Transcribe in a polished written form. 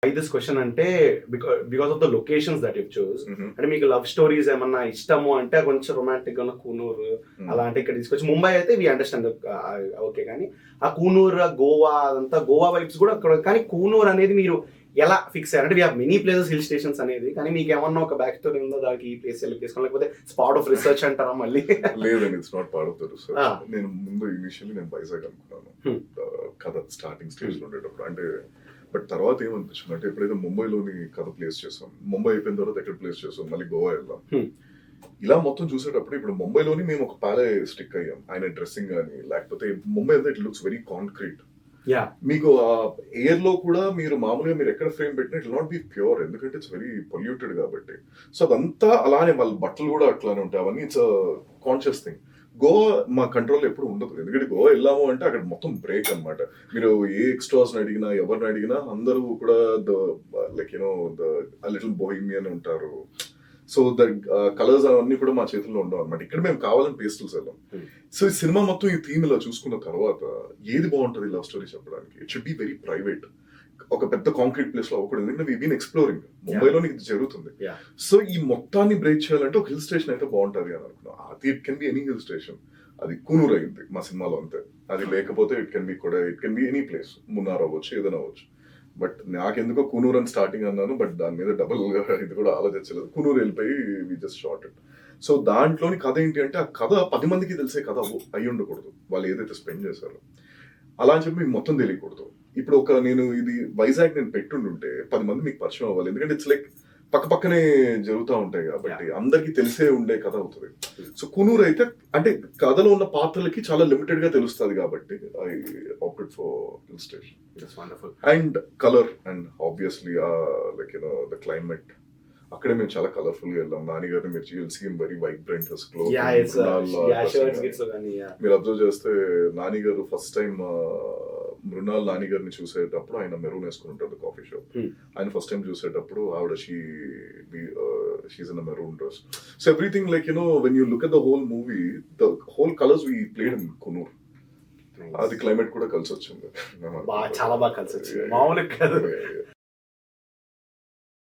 Why this question అంటే because of the locations that you choose. Mhm. అంటే మీకు love stories ఏమన్నా ఇష్టము అంటే కొంచెం రొమాంటిక్ గా ఉన్న కూనూరు అలా అంటే ఇక్కడ తీసుకొచ్చి ముంబై అయితే వి అండర్స్టాండ్ ఓకే, కానీ ఆ కూనూరు గోవా అదంతా గోవా వైబ్స్ కూడా అక్కడ, కానీ కూనూరు అనేది మీరు ఎలా ఫిక్స్ అయ్యారు? అంటే we have many places hill stations అనేది, కానీ మీకు ఏమన్నా ఒక బ్యాక్ స్టోరీ ఉందో దానికి ఈ ప్లేస్ సెలెక్ట్ చేసుకోవాలి, లేకపోతే స్పాట్ ఆఫ్ రీసెర్చ్ అంటారా మళ్ళీ? లేదండి, it's not part of the research. Ah. నేను ముందు ఇనిషియల్లీ నేను వైజాగ్ అనుకున్నాను కథ స్టార్టింగ్ స్టేజ్ లో ఉండేటప్పుడు. అంటే బట్ తర్వాత ఏమనిపించింది అంటే ఎప్పుడైతే ముంబైలోని కథ ప్లేస్ చేసాం, ముంబై అయిపోయిన తర్వాత ఎక్కడ ప్లేస్ చేసాం, మళ్ళీ గోవా వెళ్దాం, ఇలా మొత్తం చూసేటప్పుడు ఇప్పుడు ముంబైలోని మేము ఒక ప్యాలే స్టిక్ అయ్యాం. ఆయన డ్రెస్సింగ్ కానీ లేకపోతే ముంబై అంతా it looks very concrete. Yeah, మీకు ఆ ఎయిర్ లో కూడా మీరు మామూలుగా మీరు ఎక్కడ ఫ్రేమ్ పెట్టినా ఇట్ నాట్ బి ప్యూర్, ఎందుకంటే ఇట్స్ వెరీ పొల్యూటెడ్ కాబట్టి. సో అదంతా అలానే, వాళ్ళ బట్టలు కూడా అట్లానే ఉంటాయి. అవన్నీ ఇట్స్ కాన్షియస్ థింగ్. గోవా మా కంట్రోల్ ఎప్పుడు ఉండదు, ఎందుకంటే గోవా వెళ్ళాము అంటే అక్కడ మొత్తం బ్రేక్ అన్నమాట. మీరు ఏ ఎక్స్ట్రాస్ అడిగినా ఎవరిని అడిగినా అందరూ కూడా the like you know the little bohemian ఉంటారు. సో ద కలర్స్ అవన్నీ కూడా మా చేతుల్లో ఉండవు అనమాట. ఇక్కడ మేము కావాలని పేస్టల్స్ వెళ్ళాం. సో ఈ సినిమా మొత్తం ఈ థీమ్ ఇలా చూసుకున్న తర్వాత ఏది బాగుంటుంది లవ్ స్టోరీ చెప్పడానికి? It should be very private, ఒక పెద్ద కాంక్రీట్ ప్లేస్ లో అవ్వకూడదు, ఎందుకంటే వీ బీన్ ఎక్స్ప్లోరింగ్ ముంబైలో ఇది జరుగుతుంది. Yeah. సో ఈ మొత్తాన్ని బ్రేక్ చేయాలంటే ఒక హిల్ స్టేషన్ అయితే బాగుంటుంది అని అనుకున్నాం. అది it can be any hill station. అది కూనూరు అయింది మా సినిమాలో అంతే. అది లేకపోతే ఇట్ కెన్ బి కూడా it can be any place, Munnar అవ్వచ్చు, ఏదైనా అవ్వచ్చు. బట్ నాకెందుకో కూనూరు అని స్టార్టింగ్ అన్నాను, బట్ దాని మీద డబుల్ ఇది కూడా ఆలోచించలేదు. కూనూరు వెళ్ళిపోయి we just short it. So దాంట్లోని కథ ఏంటి అంటే, ఆ కథ 10 మందికి తెలిసే కథ అయి ఉండకూడదు, వాళ్ళు ఏదైతే స్పెండ్ చేశారో అలా అని చెప్పి మీకు మొత్తం తెలియకూడదు. ఇప్పుడు నేను ఇది వైజాగ్ నేను పెట్టుండుంటే 10 మంది మీకు పరిచయం అవ్వాలి, ఎందుకంటే ఇట్స్ లైక్ పక్క పక్కనే జరుగుతూ ఉంటాయి కాబట్టి అందరికి తెలిసే ఉండే కథ అవుతుంది. సో కూనూరు అయితే అంటే కథలో ఉన్న పాత్రలకి చాలా లిమిటెడ్ గా తెలుస్తుంది కాబట్టి I opted for hill station. And colour and obviously like you know the climate, అక్కడే మేము చాలా కలర్ఫుల్ గా వెళ్ళాం. నాని గారిని మీరు సీఎం వెరీ వైబ్రెంట్ మీరు అబ్జర్వ్ చేస్తే, నాని గారు ఫస్ట్ టైం మృణాల్ నాని గారిని చూసేటప్పుడు ఆయన మెరూన్ వేసుకుని ఉంటారు కాఫీ షాప్. ఆయన ఫస్ట్ టైం చూసేటప్పుడు ఆవిడ she's in maroon dress. So everything like you know when you look at the whole movie, the whole colours we played in Coonoor. అది క్లైమేట్ కూడా కలిసి వచ్చింది, చాలా బాగా కలిసి వచ్చింది, మామూలుగా కాదు.